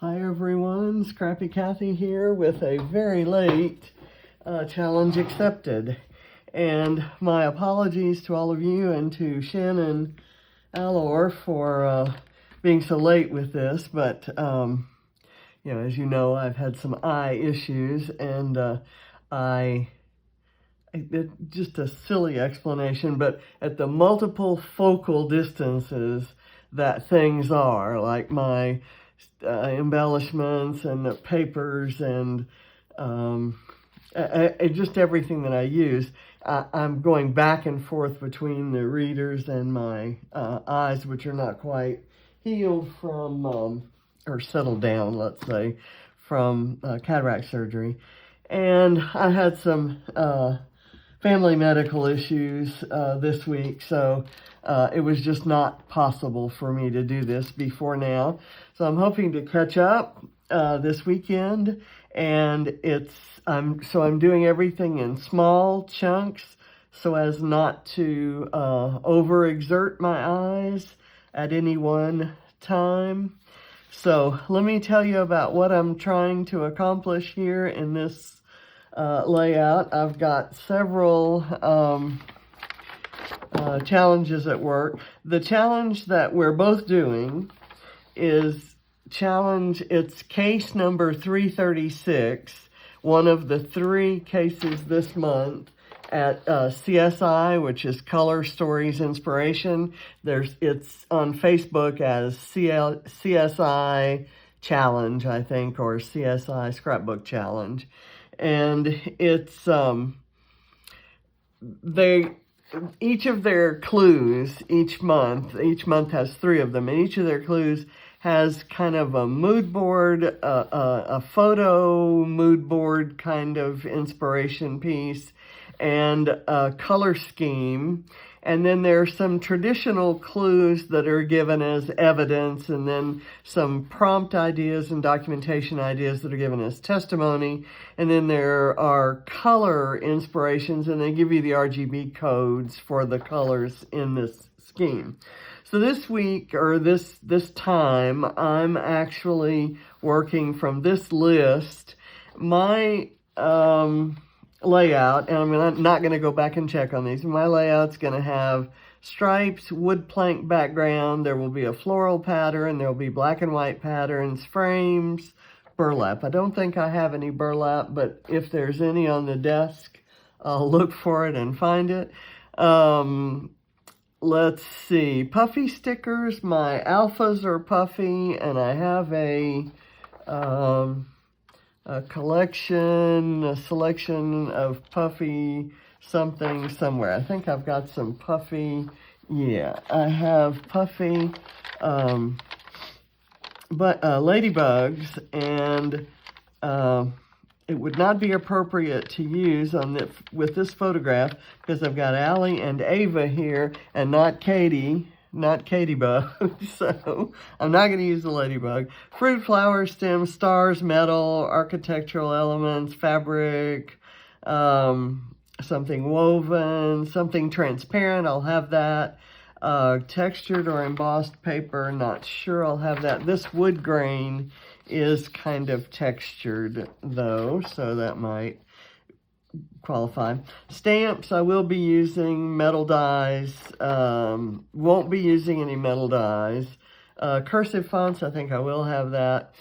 Hi everyone, Scrappy Kathy here with a very late challenge accepted. And my apologies to all of you and to Shen and Alor for being so late with this, but you know, as you know, I've had some eye issues, and just a silly explanation, but at the multiple focal distances that things are, like my embellishments and the papers and just everything that I use, I'm going back and forth between the readers and my eyes, which are not quite healed from, or settled down, let's say, from cataract surgery. And I had some family medical issues this week, so it was just not possible for me to do this before now. So I'm hoping to catch up this weekend, and I'm doing everything in small chunks so as not to overexert my eyes at any one time. So let me tell you about what I'm trying to accomplish here in this layout. I've got several challenges at work. The challenge that we're both doing is it's case number 336, one of the 3 cases this month at CSI, which is Color Stories Inspiration. It's on Facebook as CSI Challenge, I think, or CSI Scrapbook Challenge. And it's each of their clues each month has 3 of them, and each of their clues has kind of a mood board, a photo mood board kind of inspiration piece, and a color scheme. And then there are some traditional clues that are given as evidence, and then some prompt ideas and documentation ideas that are given as testimony. And then there are color inspirations, and they give you the RGB codes for the colors in this scheme. So this week, or this time, I'm actually working from this list. My layout, and I'm not going to go back and check on these. My layout's going to have stripes, wood plank background. There will be a floral pattern. There will be black and white patterns, frames, burlap. I don't think I have any burlap, but if there's any on the desk, I'll look for it and find it. Let's see, puffy stickers. My alphas are puffy, and I have a selection of puffy something somewhere. I think I've got some puffy, yeah, I have puffy ladybugs, and it would not be appropriate to use with this photograph because I've got Allie and Ava here and not Katie. Not Bug, so I'm not going to use the ladybug. Fruit, flower, stems, stars, metal, architectural elements, fabric, something woven, something transparent, I'll have that. Textured or embossed paper, not sure I'll have that. This wood grain is kind of textured though, so that might qualify. Stamps, I will be using metal dies, won't be using any metal dies. Cursive fonts, I think I will have that.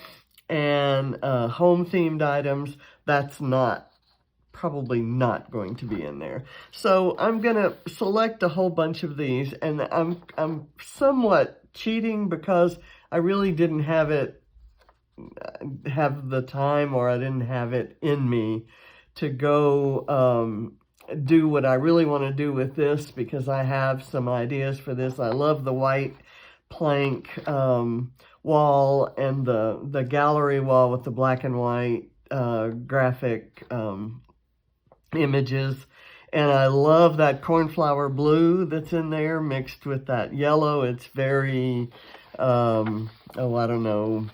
And home themed items, that's probably not going to be in there. So I'm gonna select a whole bunch of these, and I'm somewhat cheating because I really didn't have the time, or I didn't have it in me to go do what I really want to do with this, because I have some ideas for this. I love the white plank wall and the gallery wall with the black and white graphic images. And I love that cornflower blue that's in there mixed with that yellow. It's very, I don't know,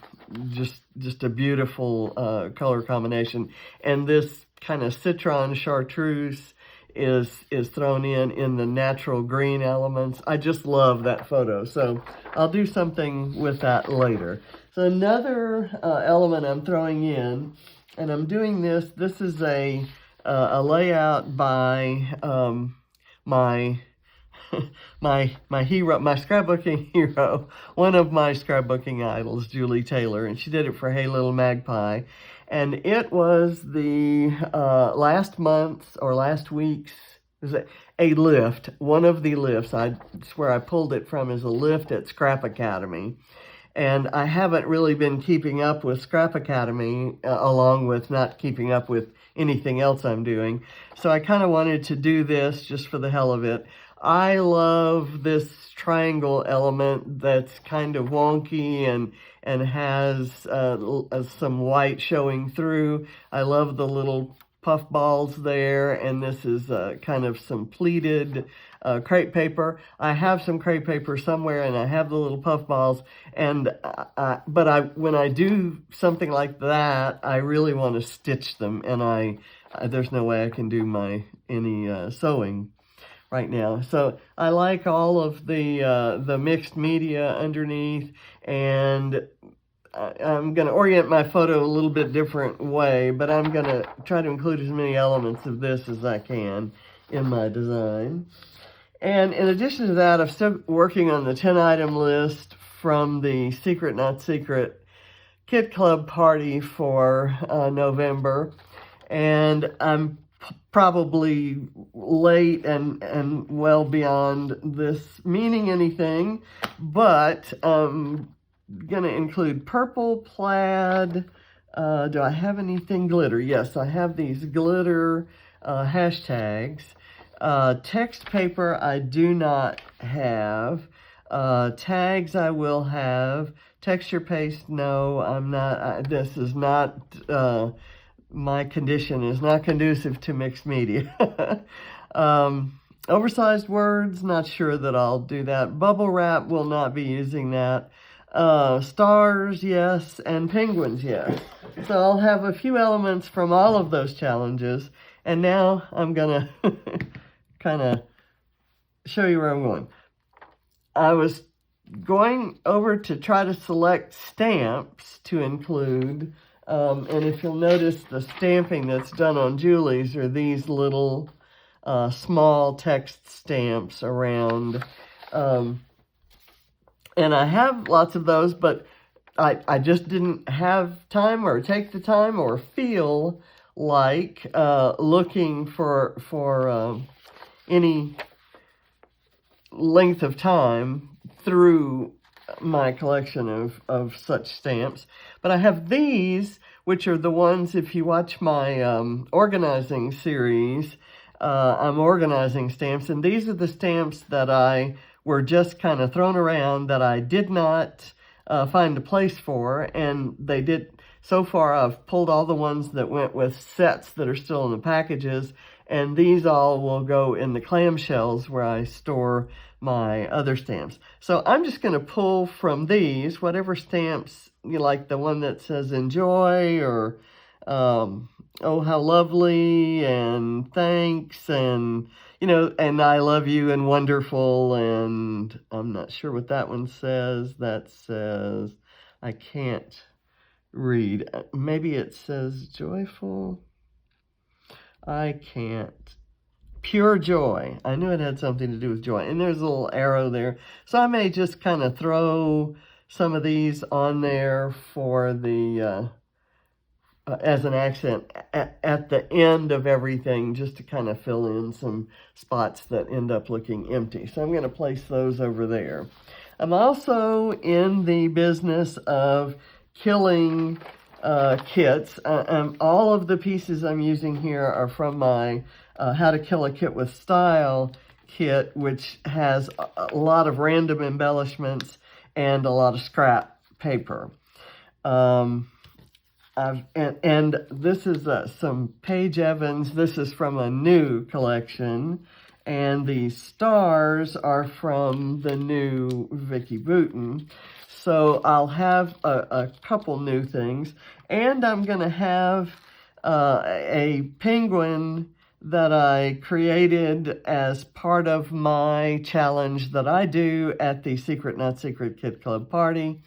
just a beautiful color combination. And this kind of citron chartreuse is thrown in the natural green elements. I just love that photo. So I'll do something with that later. So another element I'm throwing in, and I'm doing this. This is a layout by my my hero, my scrapbooking hero, one of my scrapbooking idols, Julie Taylor, and she did it for Hey Little Magpie, and it was the last month's or last week's. Was it a lift? One of the lifts. I swear I pulled it from is a lift at ScrapAcademy. And I haven't really been keeping up with ScrapAcademy, along with not keeping up with anything else I'm doing. So I kind of wanted to do this just for the hell of it. I love this triangle element that's kind of wonky and has some white showing through. I love the little puff balls there, and this is kind of some pleated crepe paper. I have some crepe paper somewhere, and I have the little puff balls, and when I do something like that, I really want to stitch them, and there's no way I can do any sewing right now. So I like all of the mixed media underneath, and I'm going to orient my photo a little bit different way, but I'm going to try to include as many elements of this as I can in my design. And in addition to that, I'm still working on the 10-item list from the Secret Not Secret Kit Club party for November. And I'm probably late and well beyond this meaning anything, but going to include purple, plaid. Do I have anything glitter? Yes, I have these glitter hashtags. Text paper I do not have. Tags I will have. Texture paste, no, I'm not. This is not, my condition is not conducive to mixed media. Oversized words, not sure that I'll do that. Bubble wrap, will not be using that. Stars, yes, and penguins, yes. So I'll have a few elements from all of those challenges, and now I'm gonna kind of show you where I'm going. I was going over to try to select stamps to include, and if you'll notice, the stamping that's done on Julie's are these little small text stamps around. And I have lots of those, but I just didn't have time or take the time or feel like looking for any length of time through my collection of such stamps. But I have these, which are the ones, if you watch my organizing series, I'm organizing stamps, and these are the stamps that were just kind of thrown around that I did not find a place for, and they did. So far, I've pulled all the ones that went with sets that are still in the packages, and these all will go in the clamshells where I store my other stamps. So I'm just going to pull from these, whatever stamps, you like the one that says enjoy, or oh, how lovely, and thanks, and, you know, and I love you, and wonderful, and I'm not sure what that one says. That says, I can't read. Maybe it says joyful. I can't. Pure joy. I knew it had something to do with joy. And there's a little arrow there. So I may just kind of throw some of these on there for the as an accent at the end of everything, just to kind of fill in some spots that end up looking empty. So I'm going to place those over there. I'm also in the business of killing kits. All of the pieces I'm using here are from my How to Kill a Kit with Style kit, which has a lot of random embellishments and a lot of scrap paper. And this is some Paige Evans. This is from a new collection. And the stars are from the new Vicky Boutin. So I'll have a couple new things. And I'm going to have a penguin that I created as part of my challenge that I do at the Secret Not Secret Kit Club party.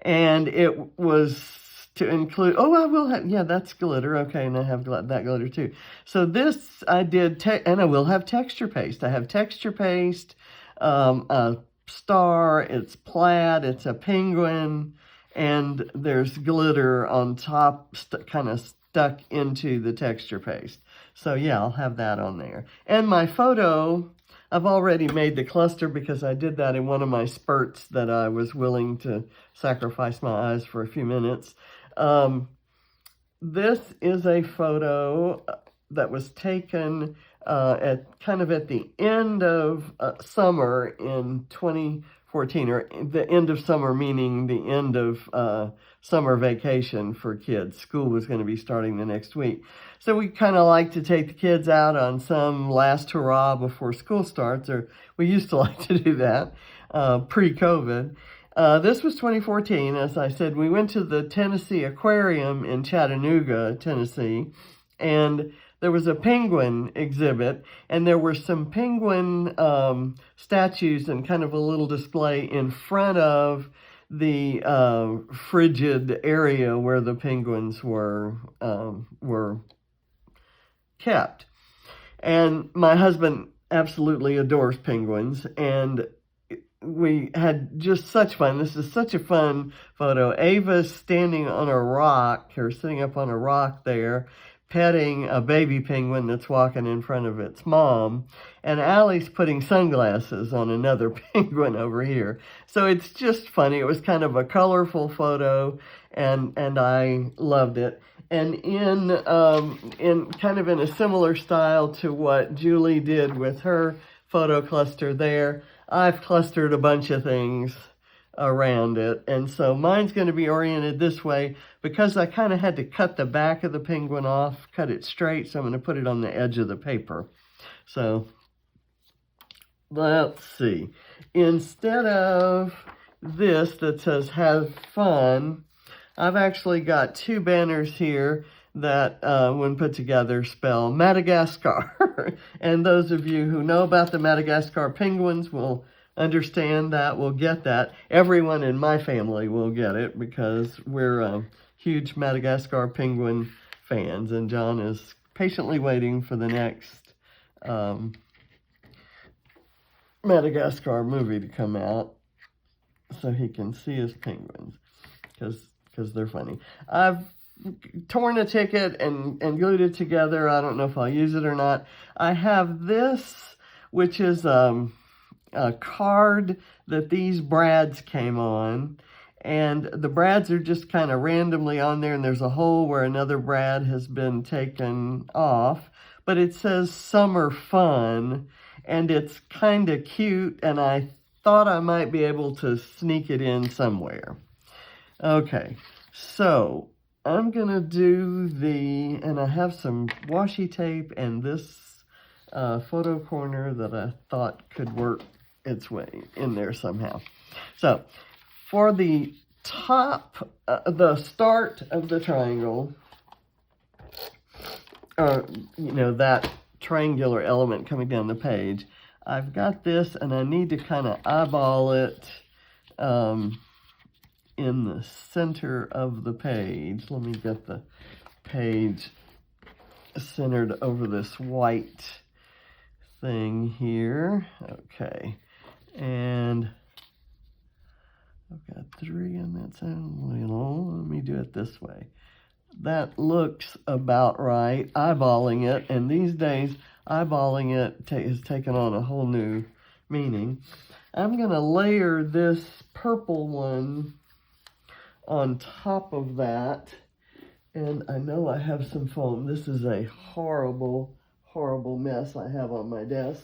And it was to include, oh, I will have, yeah, that's glitter. Okay, and I have that glitter too. So this I did, and I will have texture paste. I have texture paste, a star, it's plaid, it's a penguin, and there's glitter on top, kind of stuck into the texture paste. So yeah, I'll have that on there. And my photo, I've already made the cluster because I did that in one of my spurts that I was willing to sacrifice my eyes for a few minutes. This is a photo that was taken at the end of summer in 2014, or the end of summer meaning the end of summer vacation for kids. School was going to be starting the next week. So we kind of like to take the kids out on some last hurrah before school starts, or we used to like to do that pre-COVID. This was 2014, as I said. We went to the Tennessee Aquarium in Chattanooga, Tennessee, and there was a penguin exhibit, and there were some penguin statues and kind of a little display in front of the frigid area where the penguins were kept. And my husband absolutely adores penguins, and we had just such fun. This is such a fun photo. Ava's standing on a rock, or sitting up on a rock there, petting a baby penguin that's walking in front of its mom. And Allie's putting sunglasses on another penguin over here. So it's just funny. It was kind of a colorful photo, and I loved it. And in kind of in a similar style to what Julie did with her photo cluster there, I've clustered a bunch of things around it. And so mine's going to be oriented this way because I kind of had to cut the back of the penguin off, cut it straight. So I'm going to put it on the edge of the paper. So let's see. Instead of this that says have fun, I've actually got two banners here that, when put together, spell Madagascar. And those of you who know about the Madagascar penguins will understand that, will get that. Everyone in my family will get it because we're huge Madagascar penguin fans, and John is patiently waiting for the next Madagascar movie to come out so he can see his penguins, because they're funny. I've torn a ticket and glued it together. I don't know if I'll use it or not. I have this, which is a card that these brads came on, and the brads are just kind of randomly on there, and there's a hole where another brad has been taken off, but it says summer fun, and it's kind of cute, and I thought I might be able to sneak it in somewhere. Okay, so I'm going to do and I have some washi tape and this photo corner that I thought could work its way in there somehow. So for the top, the start of the triangle, that triangular element coming down the page, I've got this, and I need to kind of eyeball it in the center of the page. Let me get the page centered over this white thing here. Okay, and I've got 3 in that center. Let me do it this way. That looks about right, eyeballing it, and these days eyeballing it has taken on a whole new meaning. I'm going to layer this purple one on top of that, and I know I have some foam. This is a horrible, horrible mess I have on my desk.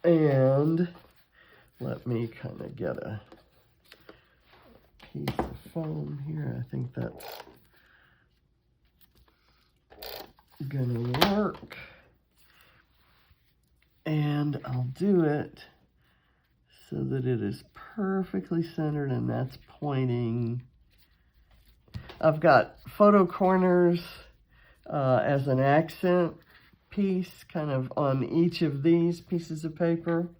And let me kind of get a piece of foam here. I think that's gonna work. And I'll do it so that it is perfectly centered, and that's pointing. I've got photo corners as an accent piece kind of on each of these pieces of paper.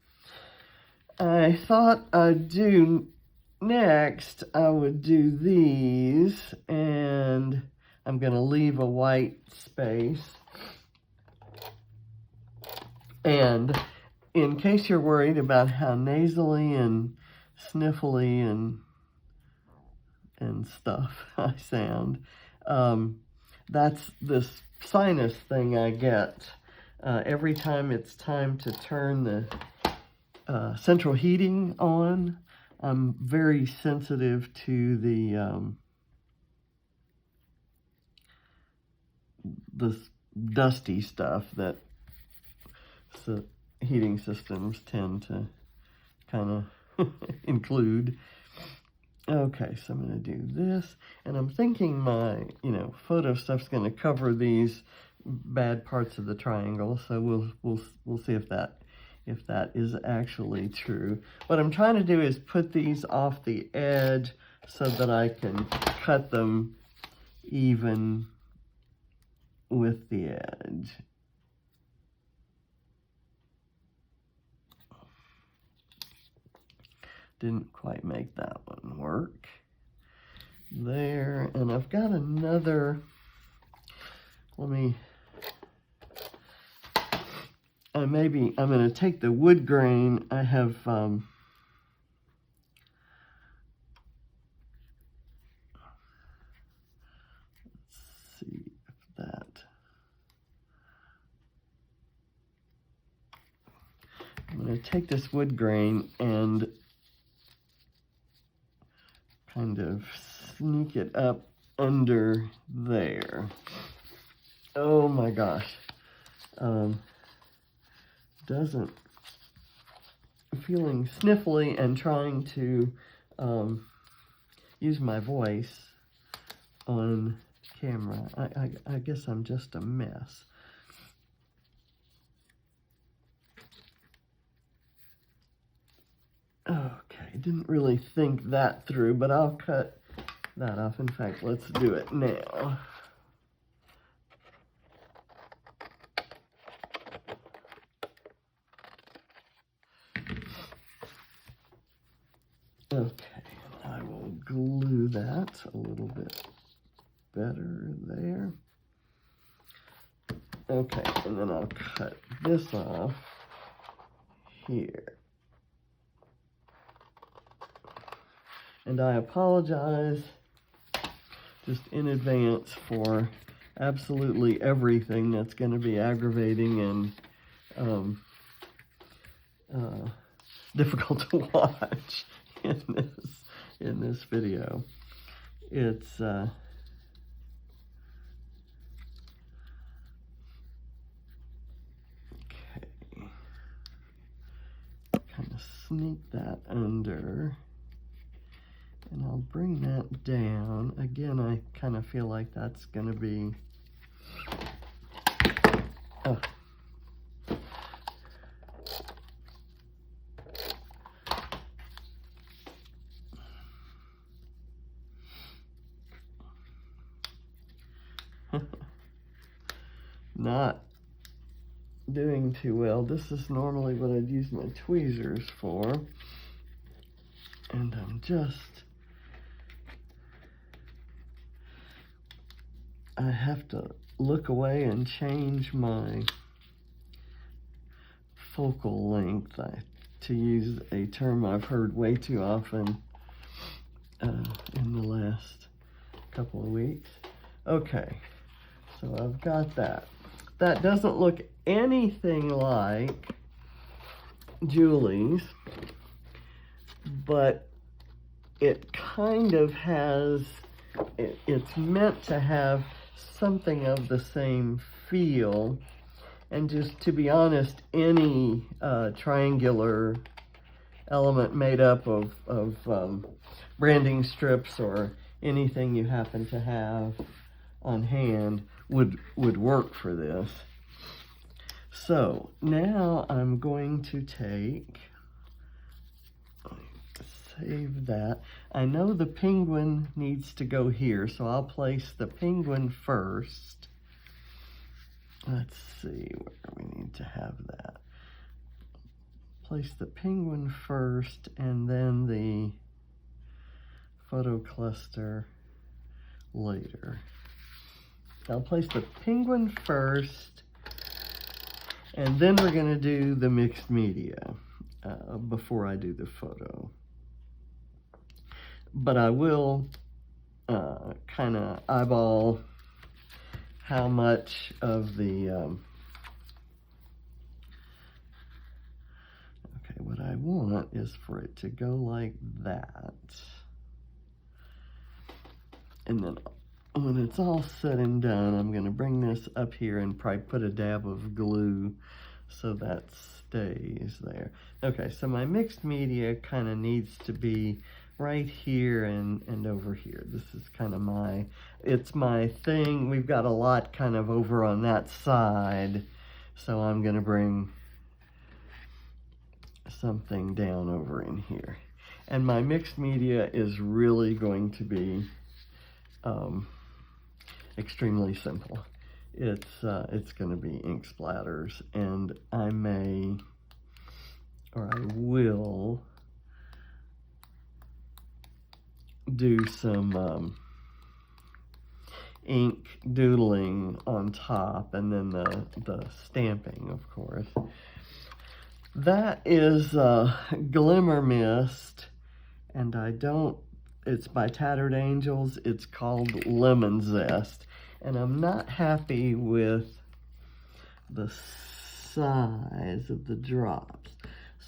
I thought I'd do next I would do these, and I'm going to leave a white space. And in case you're worried about how nasally and sniffly and stuff I sound, that's this sinus thing I get every time it's time to turn the central heating on. I'm very sensitive to the dusty stuff that the heating systems tend to kind of include. Okay, so I'm going to do this, and I'm thinking my, photo stuff's going to cover these bad parts of the triangle. So we'll see if that is actually true. What I'm trying to do is put these off the edge so that I can cut them even with the edge. Didn't quite make that one work. There, and I've got another, I'm going to take the wood grain. I have, let's see if that, I'm going to take this wood grain and kind of sneak it up under there. Oh my gosh. Feeling sniffly and trying to use my voice on camera. I guess I'm just a mess. Okay, didn't really think that through, but I'll cut that off. In fact, let's do it now. Okay, I will glue that a little bit better there. Okay, and then I'll cut this off here. And I apologize just in advance for absolutely everything that's going to be aggravating and difficult to watch in this video. It's okay. Kind of sneak that under. And I'll bring that down. Again, I kind of feel like that's going to be... Oh. Not doing too well. This is normally what I'd use my tweezers for. And I'm just... I have to look away and change my focal length, to use a term I've heard way too often in the last couple of weeks. Okay, so I've got that. That doesn't look anything like Julie's, but it kind of has, it's meant to have something of the same feel. And just to be honest, any triangular element made up of branding strips or anything you happen to have on hand would work for this. So now I'm going to save that. I know the penguin needs to go here, so I'll place the penguin first. Let's see where we need to have that. Place the penguin first, and then photo cluster later. I'll place the penguin first, and then we're going to do the mixed media before I do the photo. But I will kind of eyeball how much of the, okay, what I want is for it to go like that. And then when it's all said and done, I'm going to bring this up here and probably put a dab of glue so that stays there. Okay, so my mixed media kind of needs to be right here and over here. This is kind of it's my thing. We've got a lot kind of over on that side, so I'm going to bring something down over in here. And my mixed media is really going to be extremely simple. It's going to be ink splatters, and I may, or I will, do some ink doodling on top, and then the stamping, of course. That is Glimmer Mist, and it's by Tattered Angels. It's called Lemon Zest, and I'm not happy with the size of the drops.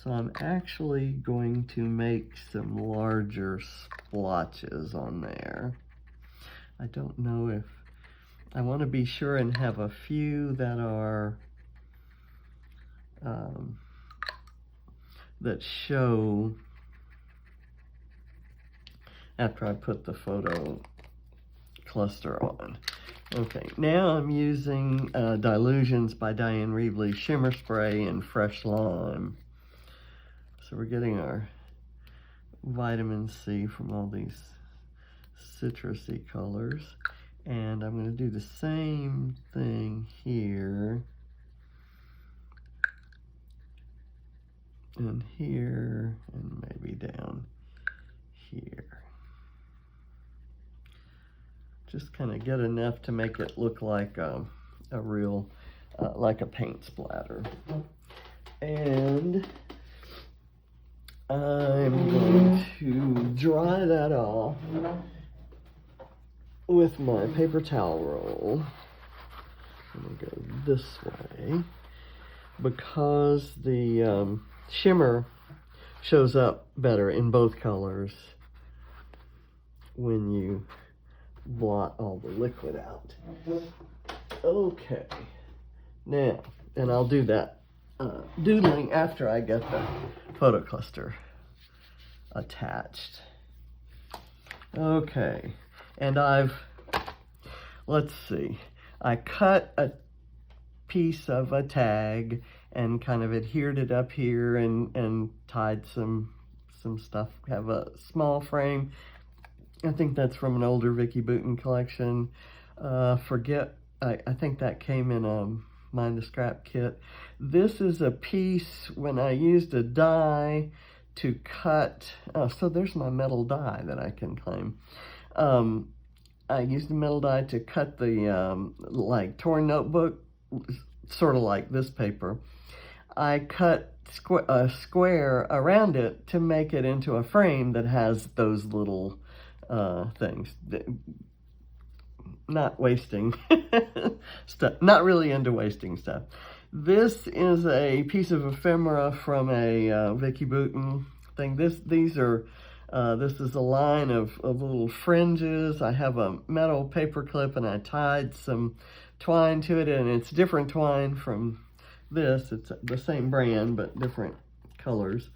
So I'm actually going to make some larger splotches on there. I don't know if, I want to be sure and have a few that are, that show after I put the photo cluster on. Okay, now I'm using Dilutions by Diane Reevely Shimmer Spray and Fresh Lime. So we're getting our vitamin C from all these citrusy colors. And I'm going to do the same thing here. And here, and maybe down here. Just kind of get enough to make it look like a real, like a paint splatter. And I'm going to dry that off with my paper towel roll. I'm going to go this way because the shimmer shows up better in both colors when you blot all the liquid out. Okay, now, and I'll do that doodling after I get the photo cluster attached. Okay, and let's see, I cut a piece of a tag and kind of adhered it up here and tied some stuff. Have a small frame. I think that's from an older Vicky Booten collection. I think that came in a Mind the Scrap kit. This is a piece when I used a die to cut, so there's my metal die that I can claim. I used a metal die to cut the like torn notebook, sort of like this paper. I cut a square around it to make it into a frame that has those little things. Not wasting stuff, not really into wasting stuff. This is a piece of ephemera from a Vicky Booten thing. This is a line of little fringes. I have a metal paper clip and I tied some twine to it, and it's different twine from this. It's the same brand but different colors.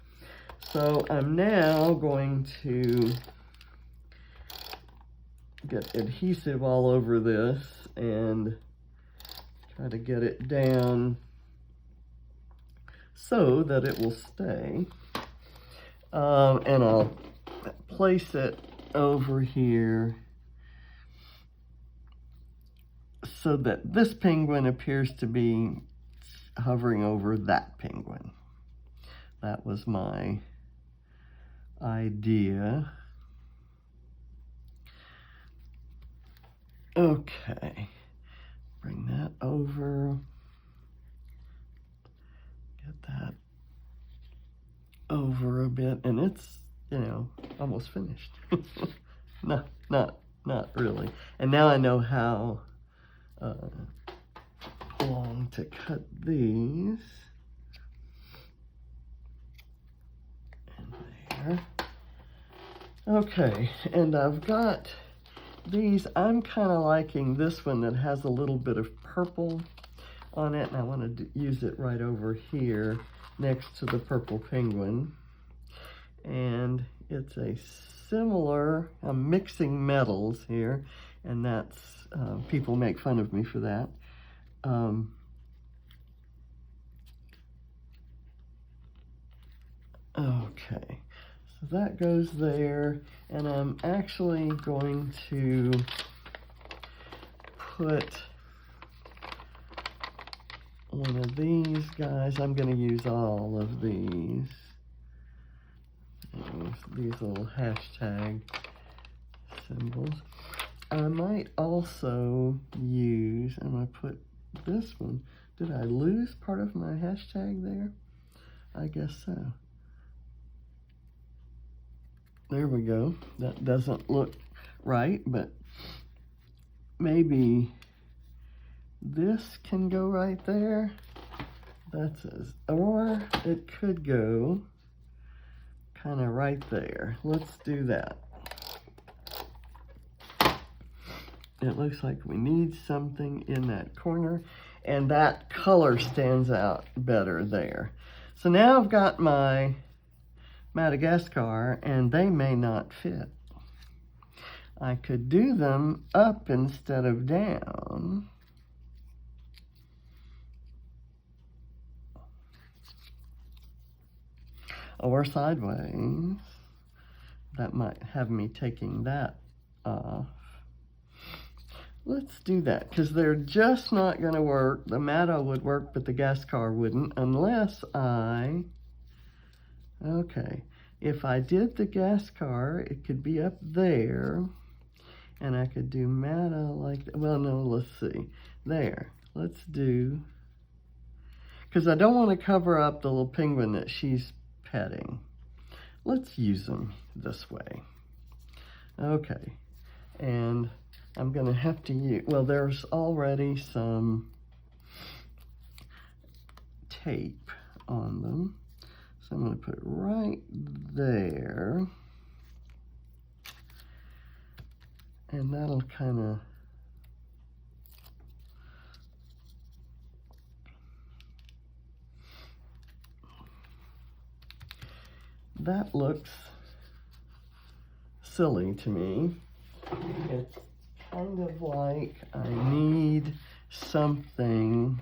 So I'm now going to get adhesive all over this and try to get it down so that it will stay. And I'll place it over here so that this penguin appears to be hovering over that penguin. That was my idea. Okay, bring that over, get that over a bit, and it's, you know, almost finished. No, not really. And now I know how long to cut these. And there. Okay, and I've got these. I'm kind of liking this one that has a little bit of purple on it, and I want to use it right over here next to the purple penguin. And it's a similar, I'm mixing metals here, and that's, people make fun of me for that. Okay, so that goes there, and I'm actually going to put one of these guys. I'm going to use all of these little hashtag symbols. I might also use, I'm going to put this one. Did I lose part of my hashtag there? I guess so. There we go. That doesn't look right, but maybe this can go right there. That says, or it could go kind of right there. Let's do that. It looks like we need something in that corner, and that color stands out better there. So now I've got my Madagascar, and they may not fit. I could do them up instead of down. Or sideways. That might have me taking that off. Let's do that, because they're just not going to work. The Mado would work, but the Gascar wouldn't, unless okay, if I did the Gascar, it could be up there, and I could do Mado like that. Well, no, let's see. There. Let's do, because I don't want to cover up the little penguin that she's petting. Let's use them this way. Okay, and I'm going to have to use, well, there's already some tape on them. So I'm going to put it right there. And that'll kind of, that looks silly to me. It's kind of like I need something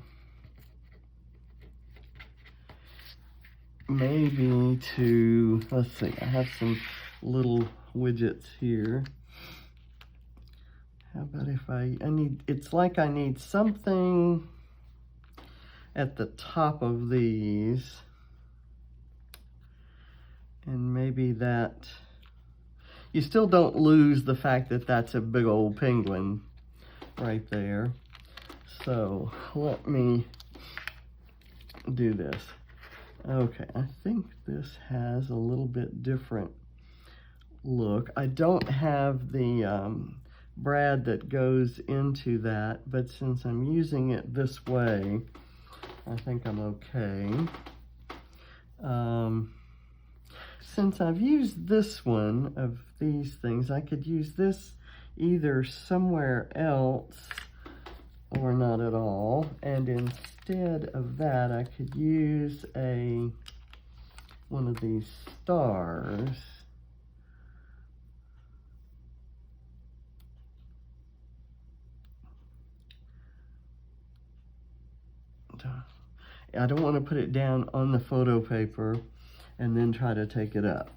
maybe to, let's see, I have some little widgets here. How about if I need, it's like I need something at the top of these, and maybe that, you still don't lose the fact that that's a big old penguin right there. So let me do this. Okay, I think this has a little bit different look. I don't have the brad that goes into that, but since I'm using it this way, I think I'm okay. Since I've used this one of these things, I could use this either somewhere else or not at all. And instead of that, I could use one of these stars. I don't want to put it down on the photo paper and then try to take it up.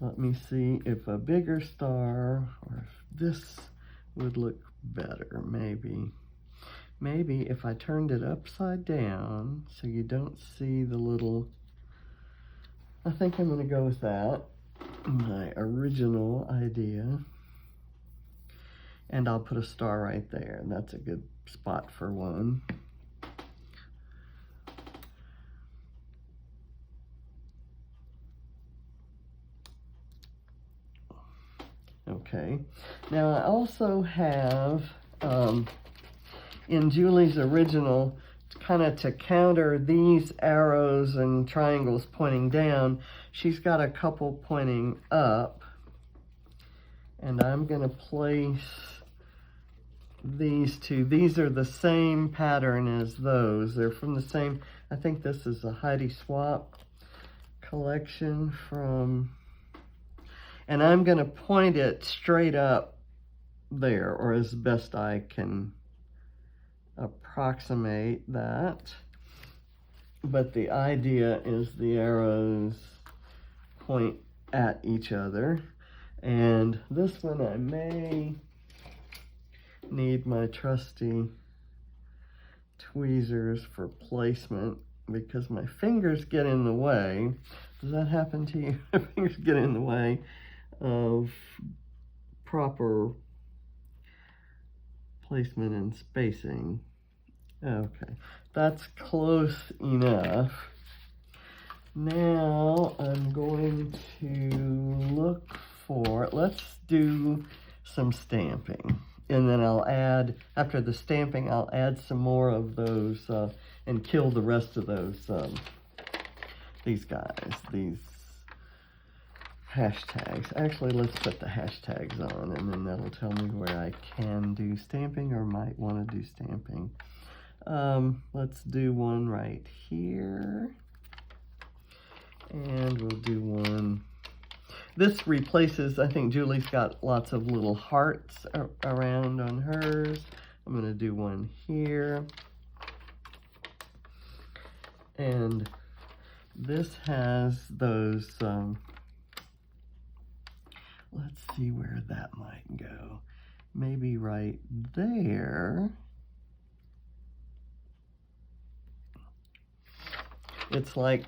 Let me see if a bigger star, or if this would look better, maybe. Maybe if I turned it upside down so you don't see the little, I think I'm going to go with that, my original idea. And I'll put a star right there, and that's a good spot for one. Okay, now I also have, in Julie's original, kind of to counter these arrows and triangles pointing down, she's got a couple pointing up. And I'm going to place these two. These are the same pattern as those. They're from the same, I think this is a Heidi Swap collection from, and I'm going to point it straight up there, or as best I can approximate that. But the idea is the arrows point at each other. And this one I may need my trusty tweezers for placement because my fingers get in the way. Does that happen to you? My fingers get in the way of proper placement and spacing. Okay, that's close enough. Now I'm going to look for, let's do some stamping. And then I'll add, after the stamping, I'll add some more of those and kill the rest of those, these guys, these hashtags. Actually, let's put the hashtags on, and then that'll tell me where I can do stamping or might want to do stamping. Let's do one right here. And we'll do one. This replaces, I think Julie's got lots of little hearts around on hers. I'm going to do one here. And this has those, let's see where that might go. Maybe right there. It's like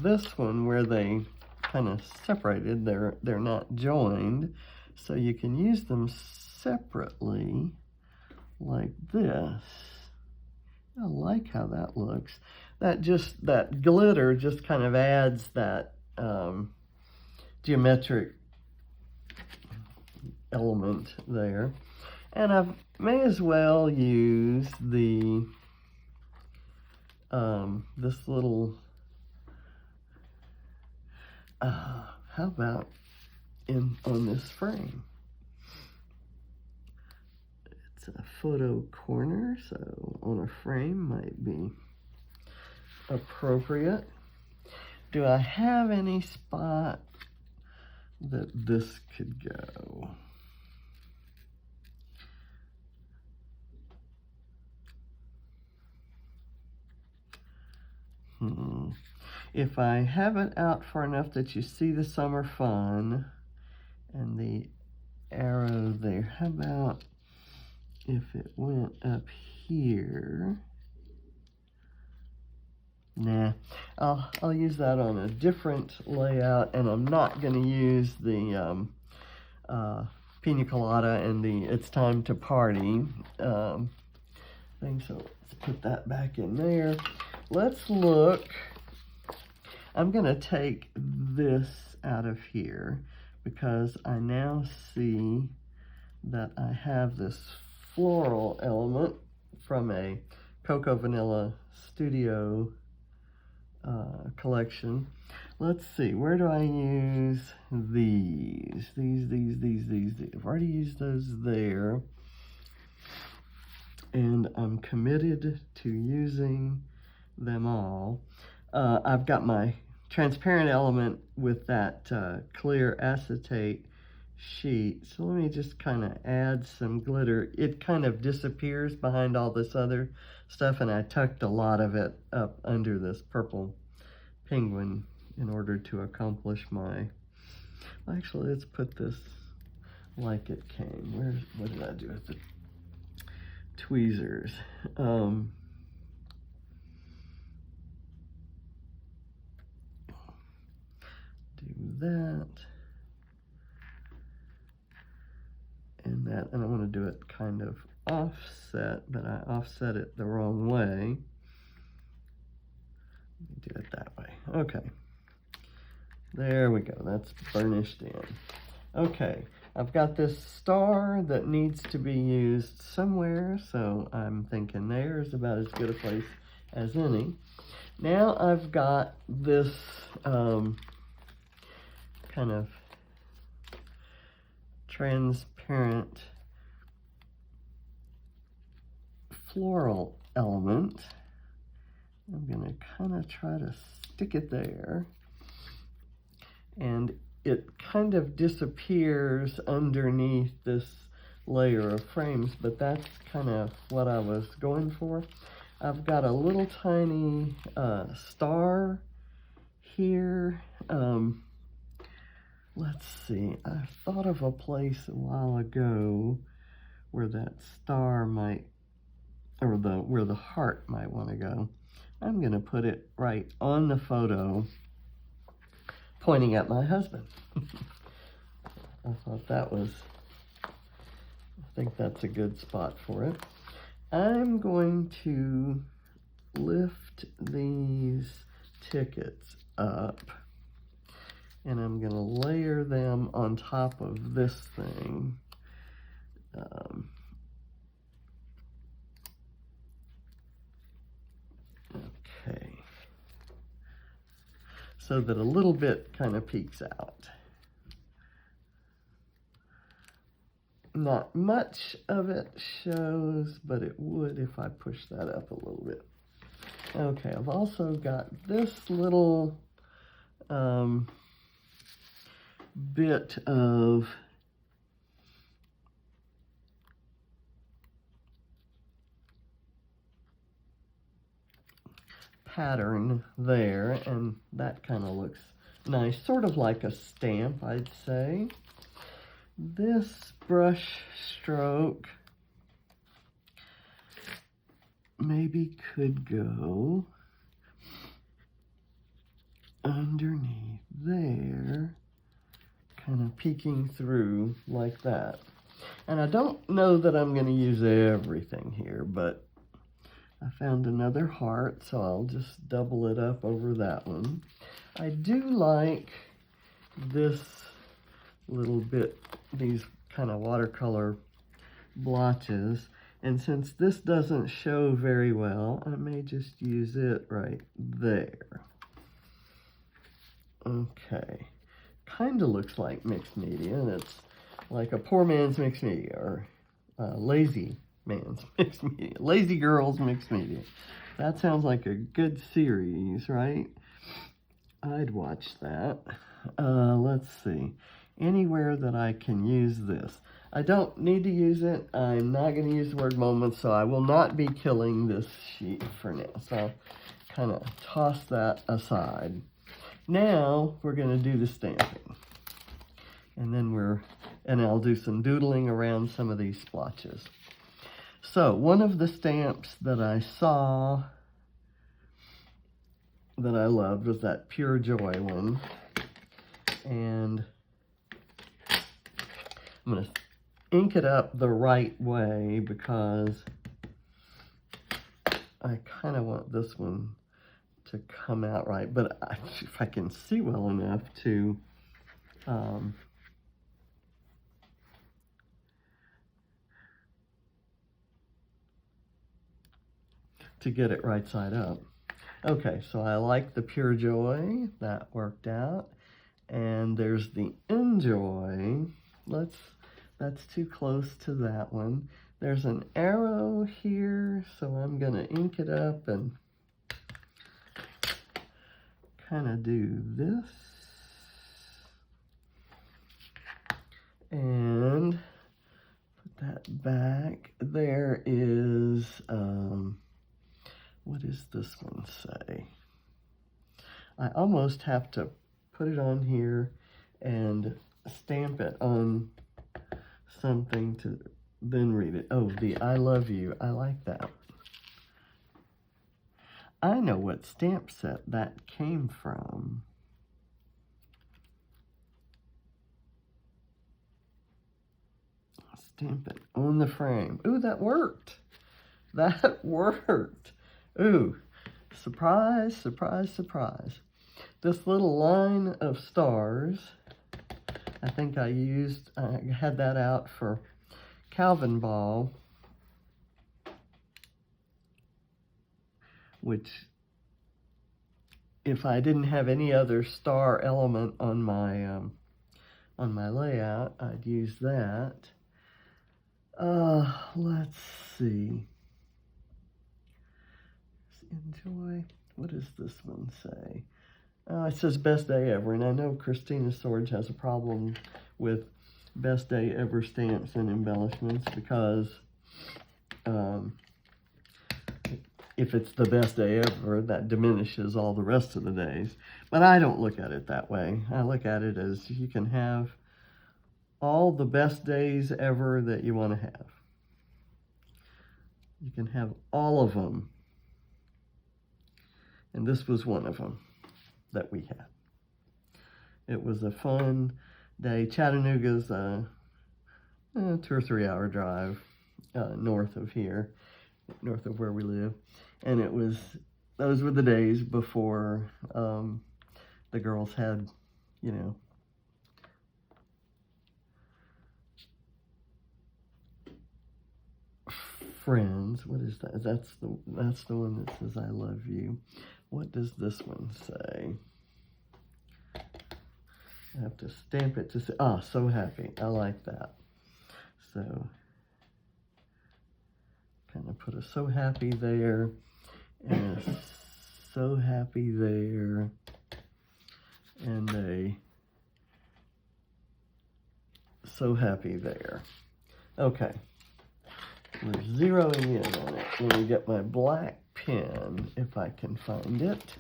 this one where they kind of separated, they're not joined, so you can use them separately like this. I like how that looks. That glitter just kind of adds that geometric element there. And I may as well use the this little how about on this frame? It's a photo corner, so on a frame might be appropriate. Do I have any spot that this could go? If I have it out far enough that you see the summer fun and the arrow there, how about if it went up here? Nah, I'll use that on a different layout, and I'm not going to use the Pina Colada and the It's Time to Party thing, so let's put that back in there. Let's look. I'm going to take this out of here because I now see that I have this floral element from a Cocoa Vanilla Studio collection. Let's see, where do I use these? These. I've already used those there. And I'm committed to using them all. I've got my transparent element with that clear acetate sheet. So let me just kind of add some glitter. It kind of disappears behind all this other stuff, and I tucked a lot of it up under this purple penguin in order to accomplish my, actually let's put this like it came. What did I do with the tweezers? Do that. And I want to do it kind of offset, but I offset it the wrong way. Do it that way. Okay. There we go. That's burnished in. Okay. I've got this star that needs to be used somewhere, so I'm thinking there is about as good a place as any. Now I've got this kind of transparent floral element. I'm going to kind of try to stick it there, and it kind of disappears underneath this layer of frames, but that's kind of what I was going for. I've got a little tiny star here. Let's see, I thought of a place a while ago where that star might, or where the heart might want to go. I'm going to put it right on the photo pointing at my husband. I thought that was, I think that's a good spot for it. I'm going to lift these tickets up, and I'm going to layer them on top of this thing. Okay. So that a little bit kind of peeks out. Not much of it shows, but it would if I push that up a little bit. Okay, I've also got this little bit of pattern there, and that kind of looks nice, sort of like a stamp, I'd say. This brush stroke maybe could go underneath there, kind of peeking through like that. And I don't know that I'm going to use everything here, but I found another heart, so I'll just double it up over that one. I do like this little bit, these kind of watercolor blotches, and since this doesn't show very well, I may just use it right there. Okay, kind of looks like mixed media, and it's like a poor man's mixed media, or lazy man's mixed media, lazy girl's mixed media. That sounds like a good series, right? I'd watch that. Let's see, anywhere that I can use this. I don't need to use it. I'm not going to use the word moment, so I will not be killing this sheet for now. So I'll kind of toss that aside. Now we're going to do the stamping. And then I'll do some doodling around some of these splotches. So one of the stamps that I saw that I loved was that Pure Joy one. And I'm going to ink it up the right way because I kind of want this one to come out right. But if I can see well enough to get it right side up. Okay, so I like the Pure Joy. That worked out. And there's the Enjoy. That's too close to that one. There's an arrow here, so I'm gonna ink it up and kind of do this. And put that back. There is, what does this one say? I almost have to put it on here and stamp it on something to then read it. Oh, the I love you. I like that. I know what stamp set that came from. stamp it on the frame. Ooh, that worked. That worked. Ooh, surprise, surprise, surprise. This little line of stars, I think I had that out for Calvin Ball, which if I didn't have any other star element on my layout, I'd use that. Let's see. Enjoy. What does this one say? It says best day ever, and I know Christina Storage has a problem with best day ever stamps and embellishments because if it's the best day ever, that diminishes all the rest of the days. But I don't look at it that way. I look at it as you can have all the best days ever that you want to have. You can have all of them. And this was one of them that we had. It was a fun day. Chattanooga's a 2 or 3 hour drive north of here, north of where we live. And those were the days before the girls had, you know, friends. What is that? That's the one that says I love you. What does this one say? I have to stamp it to say, so happy. I like that. So kind of put a so happy there and a so happy there and a so happy there. Okay. We're zeroing in on it. Let me get my black pen, if I can find it.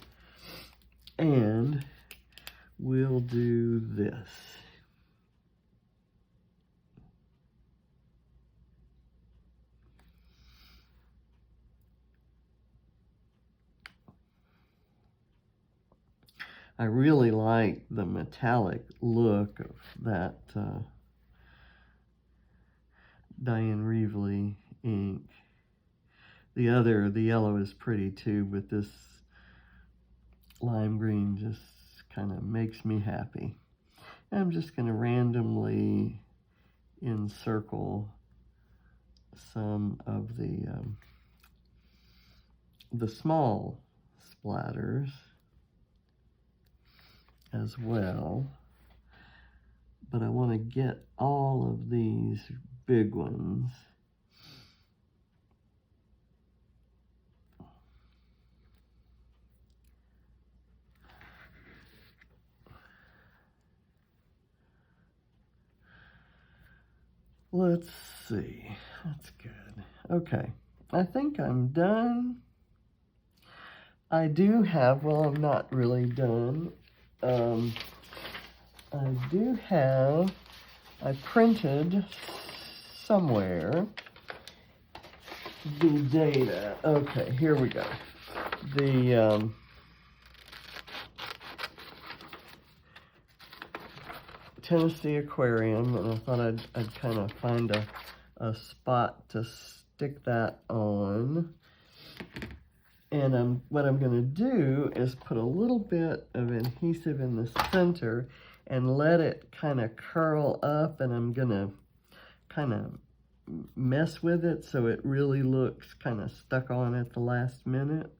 And we'll do this. I really like the metallic look of that Diane Reevely ink. The yellow is pretty too, but this lime green just kind of makes me happy. I'm just going to randomly encircle some of the small splatters as well, but I want to get all of these big ones. Let's see. That's good. Okay. I think I'm done. I do have, well, I'm not really done. I printed somewhere the data. Okay, here we go. The Tennessee Aquarium, and I thought I'd kind of find a spot to stick that on. And what I'm going to do is put a little bit of adhesive in the center and let it kind of curl up, and I'm going to kind of mess with it so it really looks kind of stuck on at the last minute.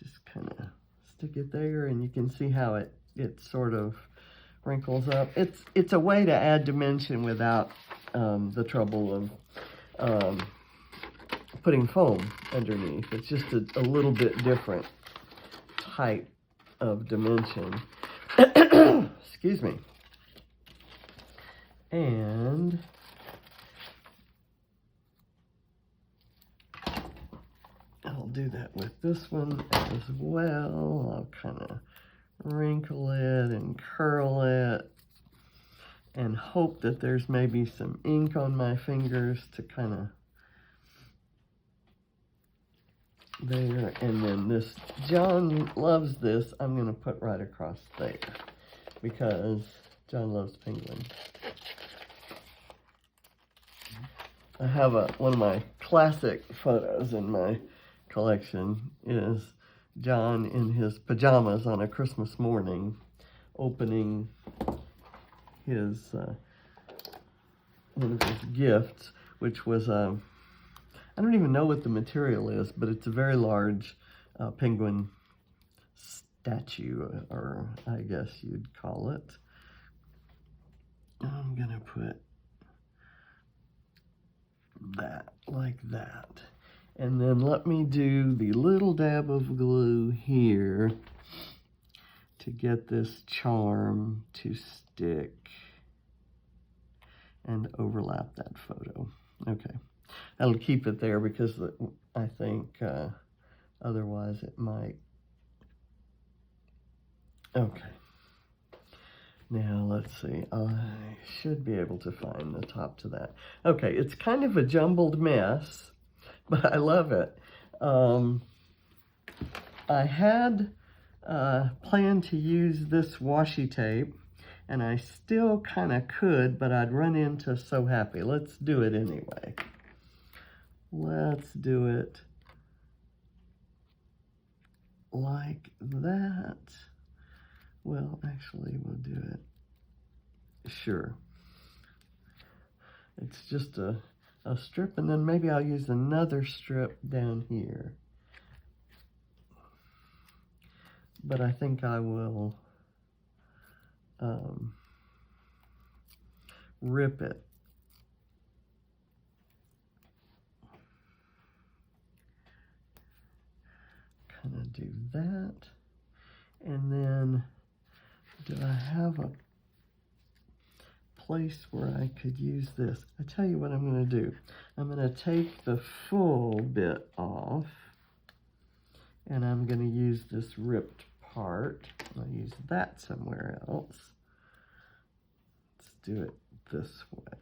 Just kind of stick it there, and you can see how it sort of wrinkles up. It's a way to add dimension without the trouble of putting foam underneath. It's just a little bit different type of dimension. Excuse me. And I'll do that with this one as well. I'll kind of wrinkle it and curl it and hope that there's maybe some ink on my fingers to kind of there. And then this, John loves this, I'm going to put right across there because John loves penguins. I have one of my classic photos in my collection is John in his pajamas on a Christmas morning opening his one of his gifts, which was I don't even know what the material is, but it's a very large penguin statue, or I guess you'd call it. I'm gonna put that like that, and then let me do the little dab of glue here to get this charm to stick and overlap that photo. Okay, that'll keep it there because I think otherwise it might. Okay, now let's see, I should be able to find the top to that. Okay, it's kind of a jumbled mess, but I love it. I had planned to use this washi tape, and I still kind of could, but I'd run into So Happy. Let's do it anyway. Let's do it like that. Well, actually, we'll do it. Sure. It's just a strip, and then maybe I'll use another strip down here. But I think I will rip it. Kind of do that. And then, do I have a place where I could use this? I tell you what I'm going to do. I'm going to take the full bit off, and I'm going to use this ripped part. I'll use that somewhere else. Let's do it this way.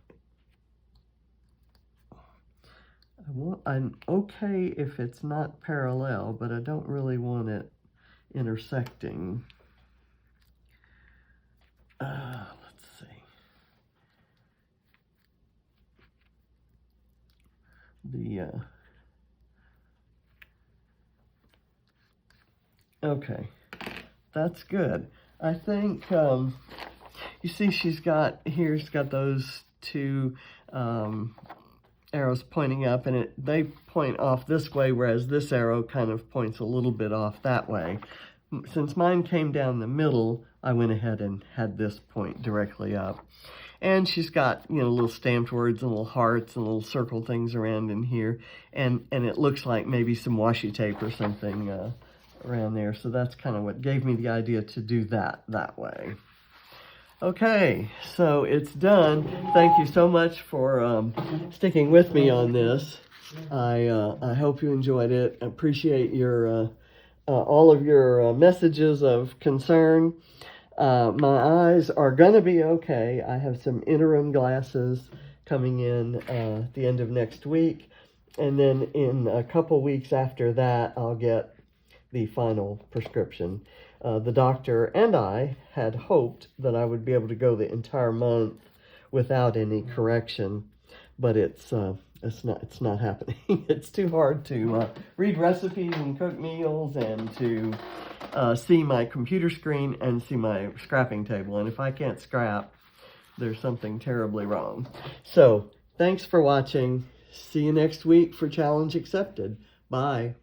I'm okay if it's not parallel, but I don't really want it intersecting. Let's see. Okay, that's good. I think, you see she's got those two arrows pointing up, and they point off this way, whereas this arrow kind of points a little bit off that way. Since mine came down the middle, I went ahead and had this point directly up. And she's got, little stamped words and little hearts and little circle things around in here. And it looks like maybe some washi tape or something around there. So that's kind of what gave me the idea to do that way. Okay, so it's done. Thank you so much for sticking with me on this. I hope you enjoyed it. I appreciate your all of your messages of concern. My eyes are going to be okay. I have some interim glasses coming in at the end of next week. And then in a couple weeks after that, I'll get the final prescription. The doctor and I had hoped that I would be able to go the entire month without any correction, but it's not happening. It's too hard to read recipes and cook meals and to see my computer screen and see my scrapping table. And if I can't scrap, there's something terribly wrong. So thanks for watching. See you next week for Challenge Accepted. Bye.